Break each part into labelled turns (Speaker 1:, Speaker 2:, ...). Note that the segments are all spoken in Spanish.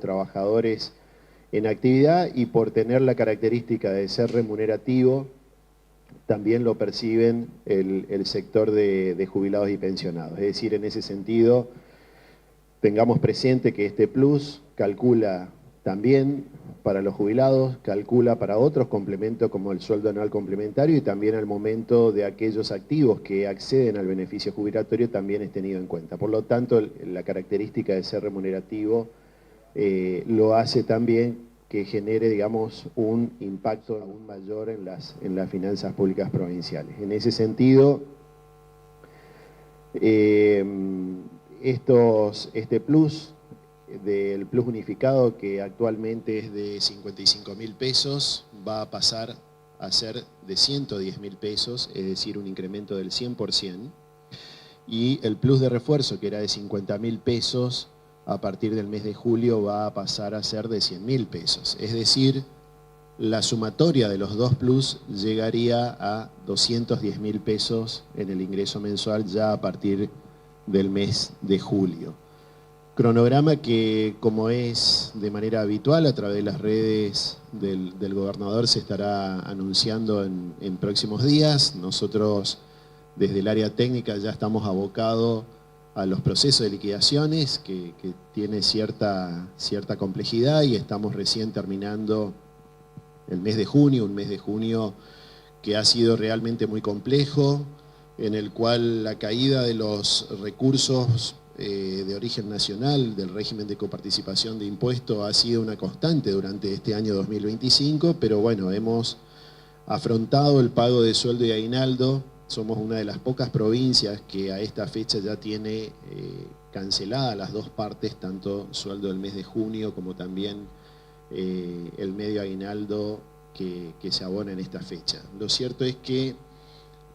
Speaker 1: trabajadores en actividad, y por tener la característica de ser remunerativo, también lo perciben el sector de jubilados y pensionados. Es decir, en ese sentido, tengamos presente que este plus calcula también para los jubilados, calcula para otros complementos como el sueldo anual complementario, y también al momento de aquellos activos que acceden al beneficio jubilatorio también es tenido en cuenta. Por lo tanto, la característica de ser remunerativo lo hace también que genere, digamos, un impacto aún mayor en las finanzas públicas provinciales. En ese sentido, este plus, del plus unificado, que actualmente es de 55.000 pesos, va a pasar a ser de 110.000 pesos, es decir, un incremento del 100%, y el plus de refuerzo, que era de 50.000 pesos, a partir del mes de julio va a pasar a ser de 100.000 pesos. Es decir, la sumatoria de los dos plus llegaría a 210.000 pesos en el ingreso mensual ya a partir del mes de julio. Cronograma que, como es de manera habitual, a través de las redes del gobernador se estará anunciando en próximos días. Nosotros, desde el área técnica, ya estamos abocados a los procesos de liquidaciones, que tiene cierta complejidad, y estamos recién terminando el mes de junio, un mes de junio que ha sido realmente muy complejo, en el cual la caída de los recursos de origen nacional del régimen de coparticipación de impuestos ha sido una constante durante este año 2025, pero bueno, hemos afrontado el pago de sueldo y aguinaldo. Somos una de las pocas provincias que a esta fecha ya tiene canceladas las dos partes, tanto sueldo del mes de junio como también el medio aguinaldo que se abona en esta fecha. Lo cierto es que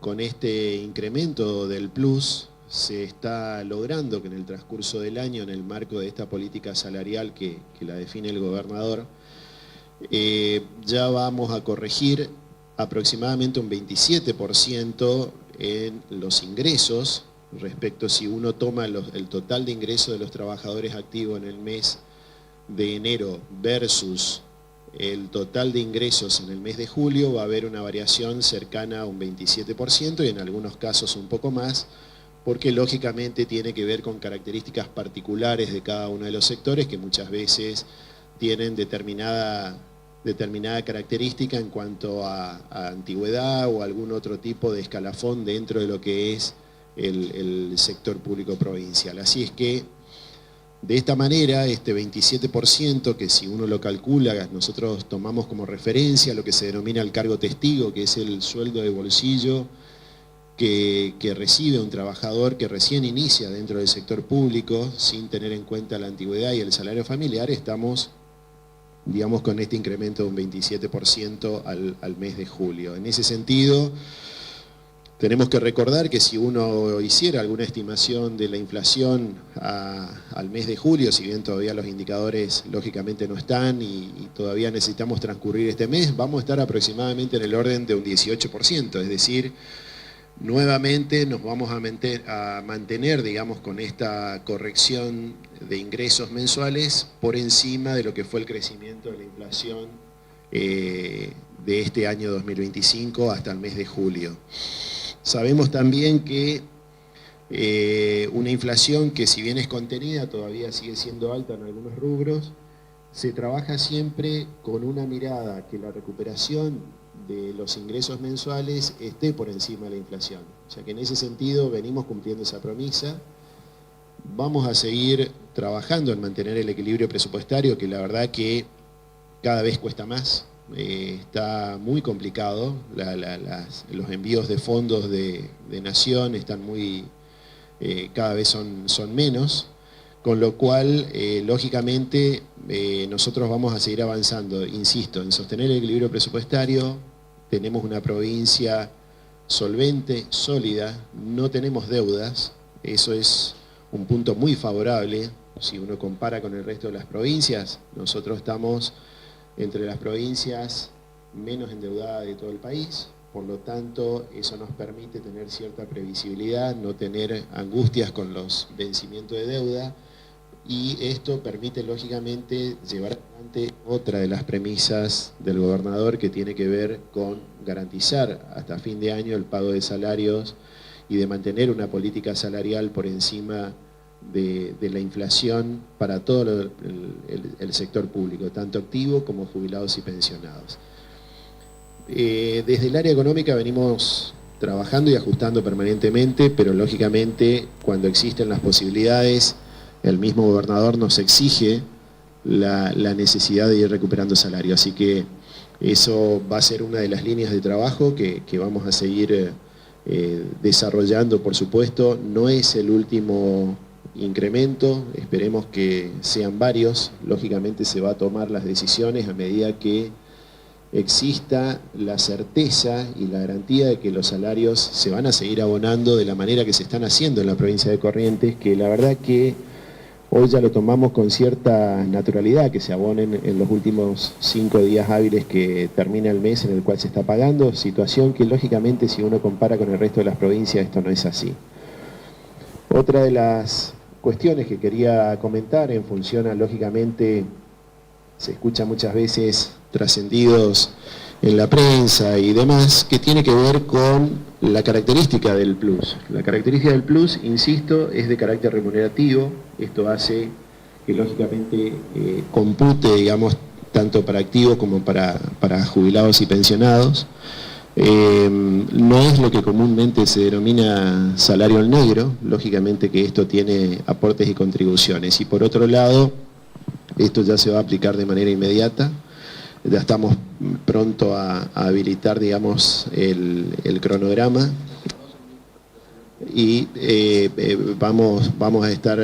Speaker 1: con este incremento del plus se está logrando que en el transcurso del año, en el marco de esta política salarial que la define el gobernador, ya vamos a corregir aproximadamente un 27% en los ingresos, respecto si uno toma el total de ingresos de los trabajadores activos en el mes de enero versus el total de ingresos en el mes de julio, va a haber una variación cercana a un 27% y en algunos casos un poco más, porque lógicamente tiene que ver con características particulares de cada uno de los sectores que muchas veces tienen determinada característica en cuanto a antigüedad o algún otro tipo de escalafón dentro de lo que es el sector público provincial. Así es que, de esta manera, este 27%, que si uno lo calcula, nosotros tomamos como referencia lo que se denomina el cargo testigo, que es el sueldo de bolsillo que recibe un trabajador que recién inicia dentro del sector público, sin tener en cuenta la antigüedad y el salario familiar, estamos, digamos, con este incremento de un 27% al mes de julio. En ese sentido, tenemos que recordar que si uno hiciera alguna estimación de la inflación al mes de julio, si bien todavía los indicadores lógicamente no están y todavía necesitamos transcurrir este mes, vamos a estar aproximadamente en el orden de un 18%, es decir, nuevamente nos vamos a mantener, digamos, con esta corrección de ingresos mensuales por encima de lo que fue el crecimiento de la inflación de este año 2025 hasta el mes de julio. Sabemos también que una inflación que, si bien es contenida, todavía sigue siendo alta en algunos rubros. Se trabaja siempre con una mirada que la recuperación de los ingresos mensuales esté por encima de la inflación. O sea que en ese sentido venimos cumpliendo esa promesa. Vamos a seguir trabajando en mantener el equilibrio presupuestario, que la verdad que cada vez cuesta más. Está muy complicado, los envíos de fondos de Nación están cada vez son menos, con lo cual, lógicamente, nosotros vamos a seguir avanzando, insisto, en sostener el equilibrio presupuestario. Tenemos una provincia solvente, sólida, no tenemos deudas, eso es un punto muy favorable. Si uno compara con el resto de las provincias, nosotros estamos entre las provincias menos endeudadas de todo el país, por lo tanto eso nos permite tener cierta previsibilidad, no tener angustias con los vencimientos de deuda, y esto permite lógicamente llevar adelante otra de las premisas del gobernador, que tiene que ver con garantizar hasta fin de año el pago de salarios y de mantener una política salarial por encima de la inflación para todo el sector público, tanto activo como jubilados y pensionados. Desde el área económica venimos trabajando y ajustando permanentemente, pero lógicamente cuando existen las posibilidades, el mismo gobernador nos exige la necesidad de ir recuperando salario. Así que eso va a ser una de las líneas de trabajo que vamos a seguir desarrollando, por supuesto. No es el último incremento, esperemos que sean varios. Lógicamente se va a tomar las decisiones a medida que exista la certeza y la garantía de que los salarios se van a seguir abonando de la manera que se están haciendo en la provincia de Corrientes, que la verdad que hoy ya lo tomamos con cierta naturalidad, que se abonen en los últimos 5 días hábiles que termina el mes en el cual se está pagando, situación que lógicamente si uno compara con el resto de las provincias esto no es así. Otra de las cuestiones que quería comentar en función a, lógicamente, se escucha muchas veces trascendidos en la prensa y demás, que tiene que ver con la característica del plus. La característica del plus, insisto, es de carácter remunerativo. Esto hace que lógicamente compute, digamos, tanto para activos como para jubilados y pensionados. No es lo que comúnmente se denomina salario al negro, lógicamente que esto tiene aportes y contribuciones. Y por otro lado, esto ya se va a aplicar de manera inmediata. Ya estamos pronto a habilitar, digamos, el cronograma y vamos a estar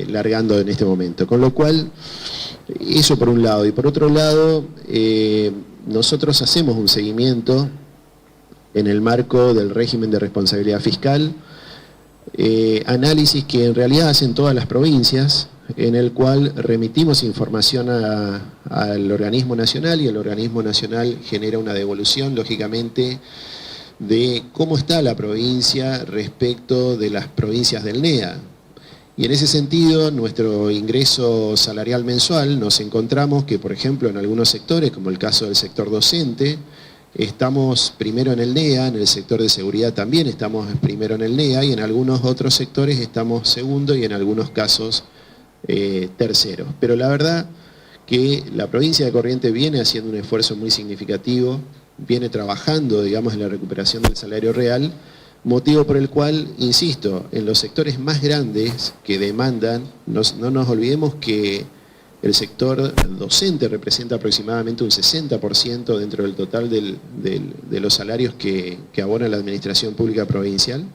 Speaker 1: largando en este momento. Con lo cual, eso por un lado. Y por otro lado, nosotros hacemos un seguimiento en el marco del régimen de responsabilidad fiscal, análisis que en realidad hacen todas las provincias, en el cual remitimos información al organismo nacional y el organismo nacional genera una devolución, lógicamente, de cómo está la provincia respecto de las provincias del NEA. Y en ese sentido, nuestro ingreso salarial mensual, nos encontramos que, por ejemplo, en algunos sectores, como el caso del sector docente, estamos primero en el NEA, en el sector de seguridad también estamos primero en el NEA, y en algunos otros sectores estamos segundo y en algunos casos tercero. Pero la verdad que la provincia de Corrientes viene haciendo un esfuerzo muy significativo, viene trabajando, digamos, en la recuperación del salario real, motivo por el cual, insisto, en los sectores más grandes que demandan, no nos olvidemos que el sector docente representa aproximadamente un 60% dentro del total de los salarios que abona la administración pública provincial.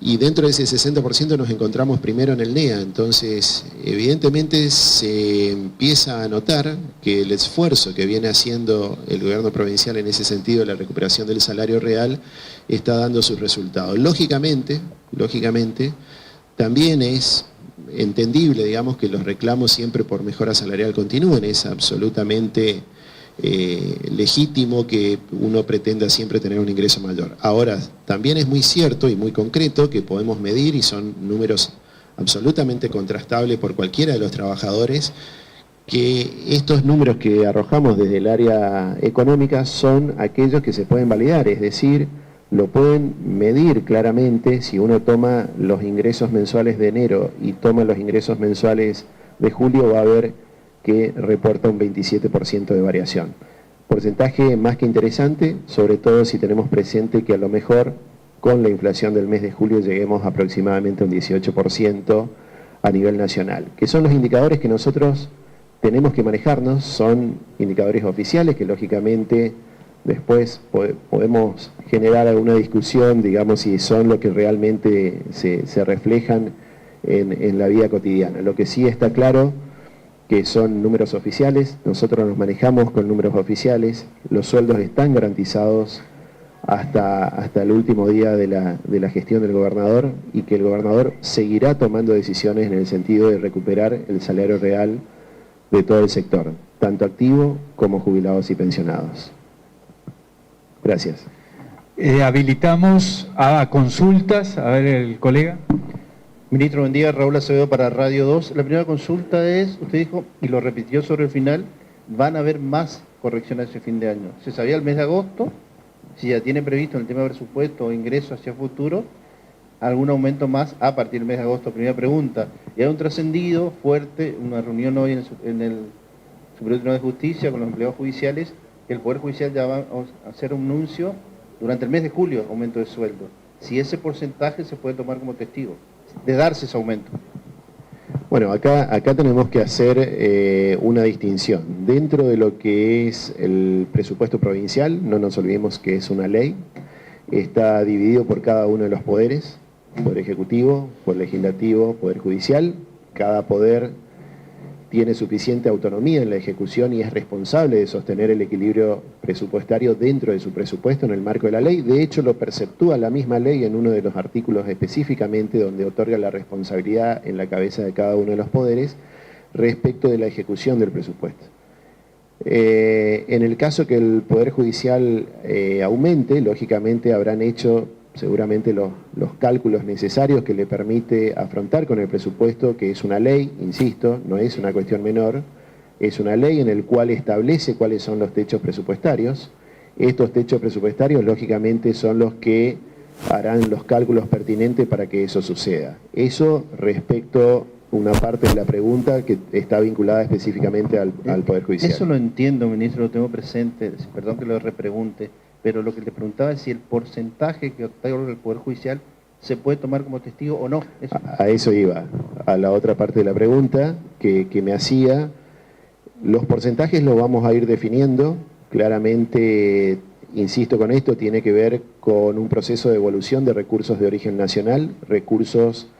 Speaker 1: Y dentro de ese 60% nos encontramos primero en el NEA, entonces evidentemente se empieza a notar que el esfuerzo que viene haciendo el gobierno provincial en ese sentido de la recuperación del salario real está dando sus resultados. Lógicamente, también es entendible, digamos, que los reclamos siempre por mejora salarial continúen, es absolutamente legítimo que uno pretenda siempre tener un ingreso mayor. Ahora, también es muy cierto y muy concreto que podemos medir, y son números absolutamente contrastables por cualquiera de los trabajadores, que estos números que arrojamos desde el área económica son aquellos que se pueden validar, es decir, lo pueden medir claramente. Si uno toma los ingresos mensuales de enero y toma los ingresos mensuales de julio, va a ver que reporta un 27% de variación. Porcentaje más que interesante, sobre todo si tenemos presente que a lo mejor con la inflación del mes de julio lleguemos aproximadamente a un 18% a nivel nacional, que son los indicadores que nosotros tenemos que manejarnos, son indicadores oficiales que lógicamente después podemos generar alguna discusión, digamos, si son lo que realmente se reflejan en la vida cotidiana. Lo que sí está claro que son números oficiales, nosotros nos manejamos con números oficiales, los sueldos están garantizados hasta el último día de la gestión del gobernador, y que el gobernador seguirá tomando decisiones en el sentido de recuperar el salario real de todo el sector, tanto activo como jubilados y pensionados. Gracias.
Speaker 2: Habilitamos a consultas. A ver, el colega. Ministro, buen día. Raúl Acevedo para Radio 2. La primera consulta es, usted dijo, y lo repitió sobre el final, van a haber más correcciones hacia fin de año. ¿Se sabía el mes de agosto? Si ya tiene previsto en el tema de presupuesto o ingresos hacia futuro, algún aumento más a partir del mes de agosto. Primera pregunta. Y hay un trascendido fuerte, una reunión hoy en el Superior Tribunal de Justicia con los empleados judiciales, que el Poder Judicial ya va a hacer un anuncio durante el mes de julio, aumento de sueldo. Si ese porcentaje se puede tomar como testigo de darse ese aumento.
Speaker 1: Bueno, acá tenemos que hacer una distinción. Dentro de lo que es el presupuesto provincial, no nos olvidemos que es una ley, está dividido por cada uno de los poderes, Poder Ejecutivo, Poder Legislativo, Poder Judicial. Cada poder tiene suficiente autonomía en la ejecución y es responsable de sostener el equilibrio presupuestario dentro de su presupuesto en el marco de la ley. De hecho, lo perceptúa la misma ley en uno de los artículos específicamente donde otorga la responsabilidad en la cabeza de cada uno de los poderes respecto de la ejecución del presupuesto. En el caso que el Poder Judicial aumente, lógicamente habrán hecho seguramente los cálculos necesarios que le permite afrontar con el presupuesto, que es una ley, insisto, no es una cuestión menor, es una ley en la cual establece cuáles son los techos presupuestarios. Estos techos presupuestarios, lógicamente, son los que harán los cálculos pertinentes para que eso suceda. Eso respecto a una parte de la pregunta que está vinculada específicamente al Poder Judicial.
Speaker 2: Eso lo entiendo, ministro, lo tengo presente, perdón que lo repregunte, pero lo que le preguntaba es si el porcentaje que otorga el Poder Judicial se puede tomar como testigo o no.
Speaker 1: A eso iba, a la otra parte de la pregunta que me hacía. Los porcentajes los vamos a ir definiendo, claramente, insisto con esto, tiene que ver con un proceso de evolución de recursos de origen nacional, recursos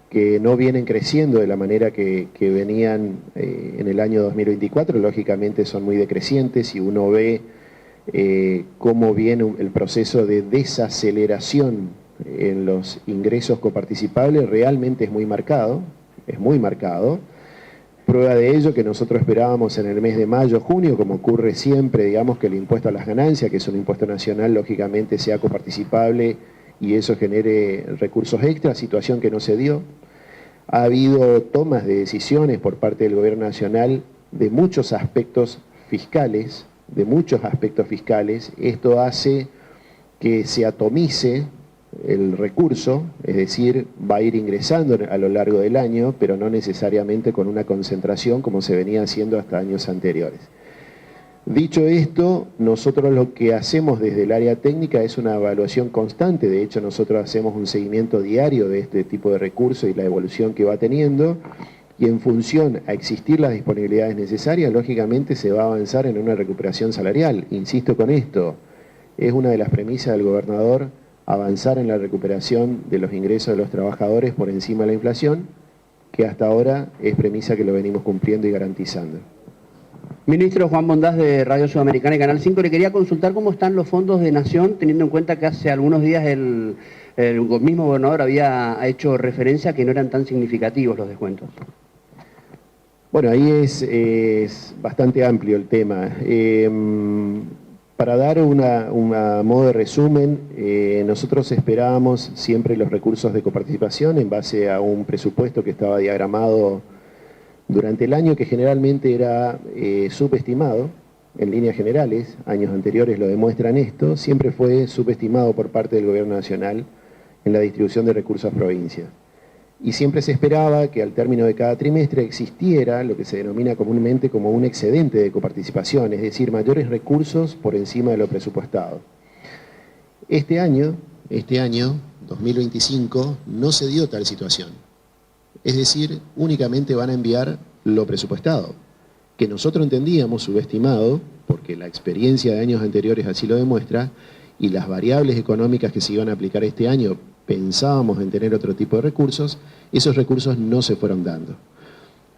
Speaker 1: que no vienen creciendo de la manera que venían en el año 2024, lógicamente son muy decrecientes y uno ve cómo viene el proceso de desaceleración en los ingresos coparticipables, realmente es muy marcado, Prueba de ello que nosotros esperábamos en el mes de mayo, junio, como ocurre siempre, digamos que el impuesto a las ganancias, que es un impuesto nacional, lógicamente sea coparticipable y eso genere recursos extras, situación que no se dio. Ha habido tomas de decisiones por parte del Gobierno Nacional de muchos aspectos fiscales, esto hace que se atomice el recurso, es decir, va a ir ingresando a lo largo del año, pero no necesariamente con una concentración como se venía haciendo hasta años anteriores. Dicho esto, nosotros lo que hacemos desde el área técnica es una evaluación constante, de hecho nosotros hacemos un seguimiento diario de este tipo de recursos y la evolución que va teniendo, y en función a existir las disponibilidades necesarias, lógicamente se va a avanzar en una recuperación salarial. Insisto con esto, es una de las premisas del gobernador avanzar en la recuperación de los ingresos de los trabajadores por encima de la inflación, que hasta ahora es premisa que lo venimos cumpliendo y garantizando.
Speaker 3: Ministro Juan Bondás de Radio Sudamericana y Canal 5, le quería consultar cómo están los fondos de Nación, teniendo en cuenta que hace algunos días el mismo gobernador había hecho referencia a que no eran tan significativos los descuentos.
Speaker 1: Bueno, ahí es bastante amplio el tema. Para dar una modo de resumen, nosotros esperábamos siempre los recursos de coparticipación en base a un presupuesto que estaba diagramado durante el año, que generalmente era subestimado en líneas generales, años anteriores lo demuestran esto, siempre fue subestimado por parte del Gobierno Nacional en la distribución de recursos a provincias. Y siempre se esperaba que al término de cada trimestre existiera lo que se denomina comúnmente como un excedente de coparticipación, es decir, mayores recursos por encima de lo presupuestado. Este año, 2025, no se dio tal situación. Es decir, únicamente van a enviar lo presupuestado, que nosotros entendíamos subestimado, porque la experiencia de años anteriores así lo demuestra, y las variables económicas que se iban a aplicar este año pensábamos en tener otro tipo de recursos, esos recursos no se fueron dando.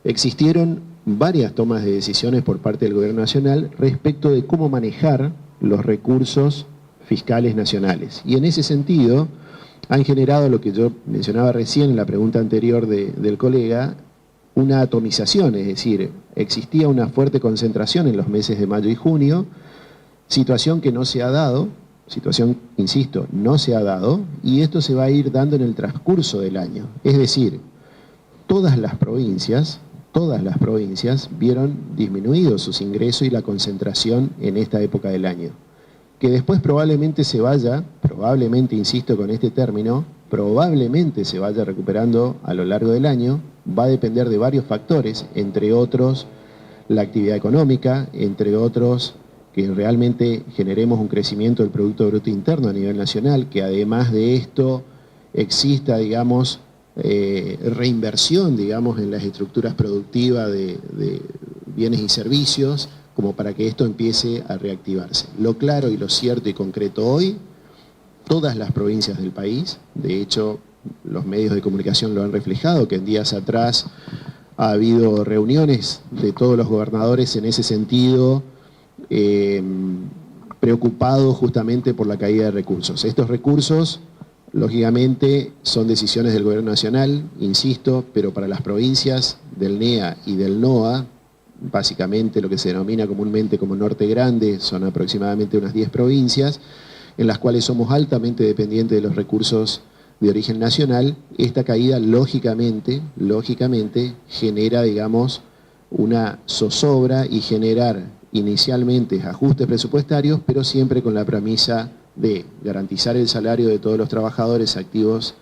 Speaker 1: Existieron varias tomas de decisiones por parte del Gobierno Nacional respecto de cómo manejar los recursos fiscales nacionales. Y en ese sentido han generado lo que yo mencionaba recién en la pregunta anterior del colega, una atomización, es decir, existía una fuerte concentración en los meses de mayo y junio, situación que no se ha dado, situación, insisto, no se ha dado y esto se va a ir dando en el transcurso del año. Es decir, todas las provincias vieron disminuidos sus ingresos y la concentración en esta época del año. Que después probablemente se vaya, insisto con este término, probablemente se vaya recuperando a lo largo del año, va a depender de varios factores, entre otros la actividad económica, entre otros que realmente generemos un crecimiento del Producto Bruto Interno a nivel nacional, que además de esto exista, digamos, reinversión, digamos, en las estructuras productivas de bienes y servicios, como para que esto empiece a reactivarse. Lo claro y lo cierto y concreto hoy, todas las provincias del país, de hecho, los medios de comunicación lo han reflejado, que en días atrás ha habido reuniones de todos los gobernadores en ese sentido, preocupados justamente por la caída de recursos. Estos recursos, lógicamente, son decisiones del Gobierno Nacional, insisto, pero para las provincias del NEA y del NOA, básicamente lo que se denomina comúnmente como Norte Grande, son aproximadamente unas 10 provincias, en las cuales somos altamente dependientes de los recursos de origen nacional. Esta caída, lógicamente genera, digamos, una zozobra y generar inicialmente ajustes presupuestarios, pero siempre con la premisa de garantizar el salario de todos los trabajadores activos,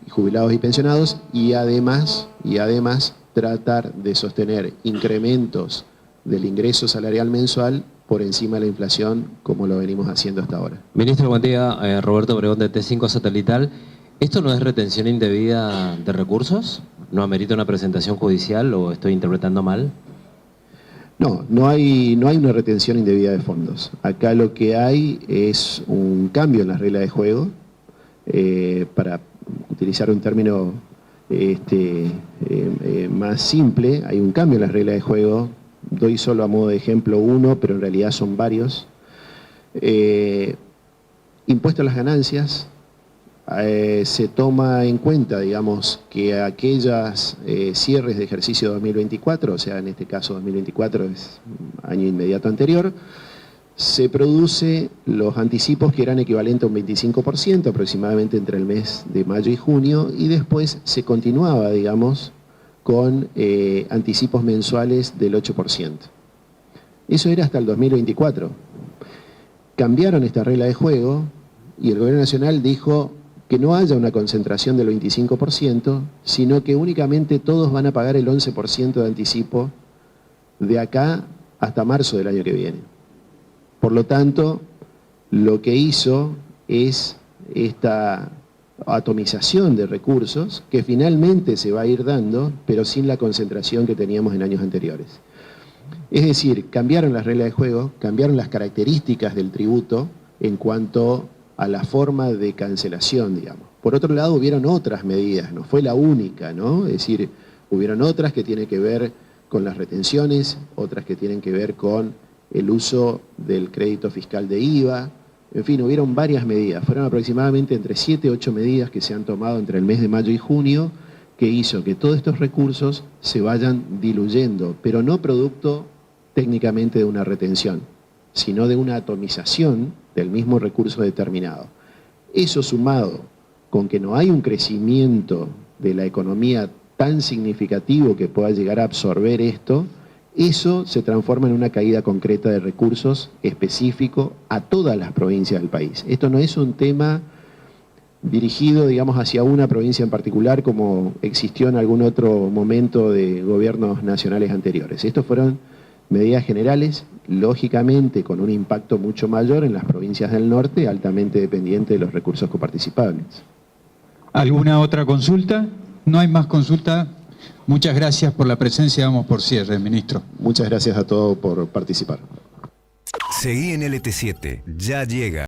Speaker 1: jubilados y pensionados, y además tratar de sostener incrementos del ingreso salarial mensual por encima de la inflación, como lo venimos haciendo hasta ahora.
Speaker 4: Ministro, buen día. Roberto Obregón de T5 Satelital. ¿Esto no es retención indebida de recursos? ¿No amerita una presentación judicial o estoy interpretando mal?
Speaker 1: No hay una retención indebida de fondos. Acá lo que hay es un cambio en las reglas de juego, para utilizar un término más simple, hay un cambio en las reglas de juego. Doy solo a modo de ejemplo uno, pero en realidad son varios. Impuesto a las ganancias, se toma en cuenta, digamos, que aquellas cierres de ejercicio 2024, o sea, en este caso 2024 es año inmediato anterior, se produce los anticipos que eran equivalentes a un 25% aproximadamente entre el mes de mayo y junio, y después se continuaba, digamos, con anticipos mensuales del 8%. Eso era hasta el 2024. Cambiaron esta regla de juego y el Gobierno Nacional dijo que no haya una concentración del 25%, sino que únicamente todos van a pagar el 11% de anticipo de acá hasta marzo del año que viene. Por lo tanto, lo que hizo es esta atomización de recursos que finalmente se va a ir dando, pero sin la concentración que teníamos en años anteriores. Es decir, cambiaron las reglas de juego, cambiaron las características del tributo en cuanto a la forma de cancelación, digamos. Por otro lado, hubieron otras medidas, no fue la única, ¿no? Es decir, hubieron otras que tienen que ver con las retenciones, otras que tienen que ver con el uso del crédito fiscal de IVA, en fin, hubieron varias medidas, fueron aproximadamente entre 7 y 8 medidas que se han tomado entre el mes de mayo y junio, que hizo que todos estos recursos se vayan diluyendo, pero no producto técnicamente de una retención, sino de una atomización del mismo recurso determinado. Eso sumado con que no hay un crecimiento de la economía tan significativo que pueda llegar a absorber esto, eso se transforma en una caída concreta de recursos específico a todas las provincias del país. Esto no es un tema dirigido, digamos, hacia una provincia en particular como existió en algún otro momento de gobiernos nacionales anteriores. Estos fueron medidas generales, lógicamente con un impacto mucho mayor en las provincias del norte, altamente dependientes de los recursos coparticipables.
Speaker 5: ¿Alguna otra consulta? No hay más consulta. Muchas gracias por la presencia. Damos por cierre, ministro.
Speaker 1: Muchas gracias a todos por participar.
Speaker 6: Seguí en LT7, ya llega.